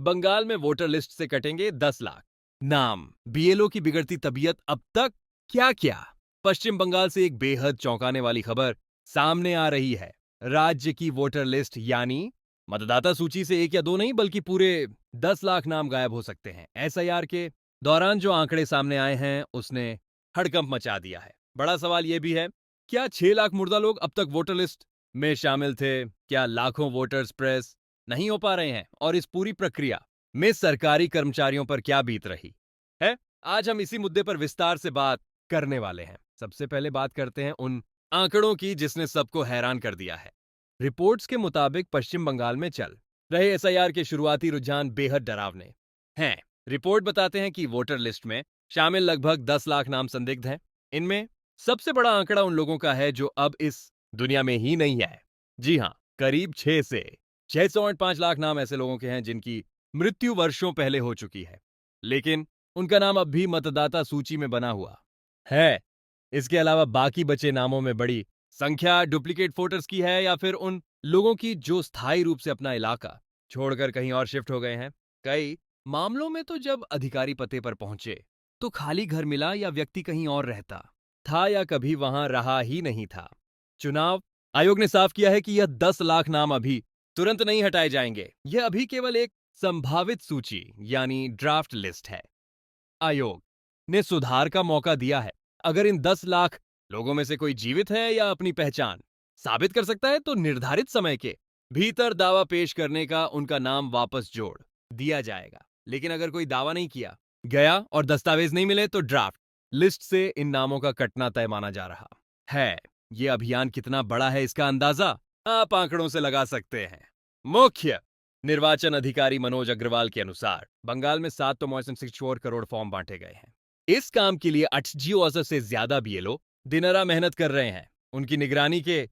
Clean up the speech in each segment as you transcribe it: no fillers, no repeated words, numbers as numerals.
बंगाल में voter list से कटेंगे 10 लाख नाम। बीएलओ की बिगड़ती तबीयत अब तक क्या क्या। पश्चिम बंगाल से एक बेहद चौंकाने वाली खबर सामने आ रही है। राज्य की वोटर लिस्ट यानी मतदाता सूची से एक या दो नहीं बल्कि पूरे 10 लाख नाम गायब हो सकते हैं। एसआईआर के दौरान जो आंकड़े सामने आए हैं उसने हड़कंप मचा दिया है। बड़ा सवाल यह भी है, क्या 6 लाख मुर्दा लोग अब तक वोटर लिस्ट में शामिल थे? क्या लाखों वोटर्स प्रेस नहीं हो पा रहे हैं? और इस पूरी प्रक्रिया में सरकारी कर्मचारियों पर क्या बीत रही है? आज हम इसी मुद्दे पर विस्तार से बात करने वाले हैं। सबसे पहले बात करते हैं उन आंकड़ों की जिसने सबको हैरान कर दिया है। रिपोर्ट्स के मुताबिक पश्चिम बंगाल में चल रहे एसआईआर के शुरुआती रुझान बेहद डरावने हैं। रिपोर्ट बताते हैं कि वोटर लिस्ट में शामिल लगभग 10 लाख नाम संदिग्ध हैं। इनमें सबसे बड़ा आंकड़ा उन लोगों का है जो अब इस दुनिया में ही नहीं है। जी हां, करीब 6 से 6.5 लाख नाम ऐसे लोगों के हैं जिनकी मृत्यु वर्षों पहले हो चुकी है, लेकिन उनका नाम अब भी मतदाता सूची में बना हुआ है। इसके अलावा बाकी बचे नामों में बड़ी संख्या डुप्लीकेट वोटर्स की है या फिर उन लोगों की जो स्थायी रूप से अपना इलाका छोड़कर कहीं और शिफ्ट हो गए हैं। कई मामलों में तो जब अधिकारी पते पर पहुंचे तो खाली घर मिला या व्यक्ति कहीं और रहता था या कभी वहां रहा ही नहीं था। चुनाव आयोग ने साफ किया है कि यह 10 लाख नाम अभी तुरंत नहीं हटाए जाएंगे। यह अभी केवल एक संभावित सूची यानी ड्राफ्ट लिस्ट है। आयोग ने सुधार का मौका दिया है। अगर इन 10 लाख लोगों में से कोई जीवित है या अपनी पहचान साबित कर सकता है तो निर्धारित समय के भीतर दावा पेश करने का उनका नाम वापस जोड़ दिया जाएगा। लेकिन अगर कोई दावा नहीं किया गया और दस्तावेज नहीं मिले तो ड्राफ्ट लिस्ट से इन नामों का कटना तय माना जा रहा है। यह अभियान कितना बड़ा है इसका अंदाजा आप आंकड़ों से लगा सकते हैं। मुख्य निर्वाचन अधिकारी मनोज अग्रवाल के अनुसार बंगाल में 7.64 करोड़ फॉर्म बांटे गए हैं। इस काम के लिए 8,000 से ज्यादा बीएलओ दिन-रात मेहनत कर रहे हैं। उनकी निगरानी के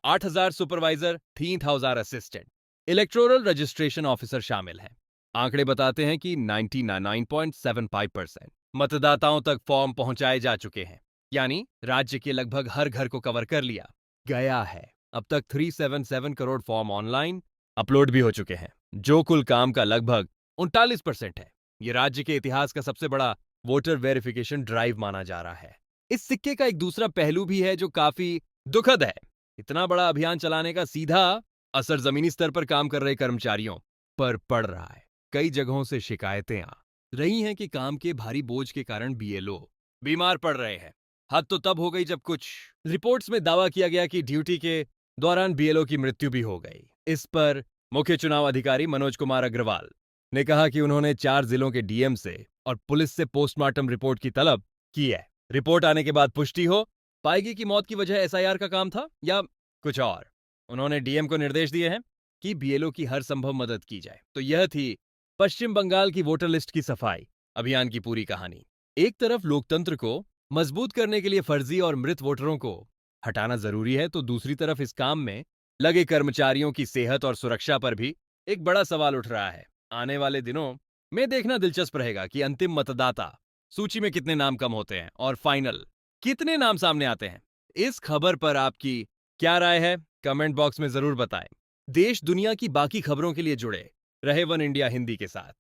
8,000 supervisor, 3,000 assistant, electoral registration officer शामिल हैं। आंकड़े बताते हैं कि 99.75% मतदाताओं तक फॉर्म पहुंचाए जा चुके हैं, यानी राज्य के लगभग हर घर को कवर कर लिया गया है। अब तक 377 करोड़ फॉर्म ऑनलाइन अपलोड भी हो चुके हैं, जो कुल काम का लगभग 39% है। यह राज्य के इतिहास का सबसे बड़ा वोटर वेरिफिकेशन ड्राइव माना जा रहा है। इस सिक्के का एक दूसरा पहलू भी है जो काफी दुखद है। इतना बड़ा अभियान चलाने का सीधा असर जमीनी स्तर पर काम कर रहे कर्मचारियों पर पड़ रहा है। कई जगहों से शिकायतें आ रही हैं कि काम के भारी बोझ के कारण बीएलओ बीमार पड़ रहे हैं। हद तो तब हो गई जब कुछ रिपोर्ट्स में दावा किया गया कि ड्यूटी के दौरान बीएलओ की मृत्यु भी हो गई। इस पर मुख्य चुनाव अधिकारी मनोज कुमार अग्रवाल ने कहा कि उन्होंने 4 जिलों के डीएम से और पुलिस से पोस्टमार्टम रिपोर्ट की तलब की है। रिपोर्ट आने के बाद पुष्टि हो पाएगी कि मौत की वजह एसआईआर का काम था या कुछ और। उन्होंने डीएम को निर्देश दिए हैं कि बीएलओ की हर संभव मदद की जाए। तो यह थी पश्चिम बंगाल की वोटर लिस्ट की सफाई अभियान की पूरी कहानी। एक तरफ लोकतंत्र को मजबूत करने के लिए फर्जी और मृत वोटरों को हटाना जरूरी है, तो दूसरी तरफ इस काम में लगे कर्मचारियों की सेहत और सुरक्षा पर भी एक बड़ा सवाल उठ रहा है। आने वाले दिनों में देखना दिलचस्प रहेगा कि अंतिम मतदाता सूची में कितने नाम कम होते हैं और फाइनल कितने नाम सामने आते हैं। इस खबर पर आपकी क्या राय है? कमेंट बॉक्स में जरूर बताएं। देश दुनिया की बाकी खबरों के लिए जुड़े रहे वन इंडिया हिंदी के साथ।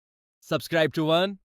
Subscribe to one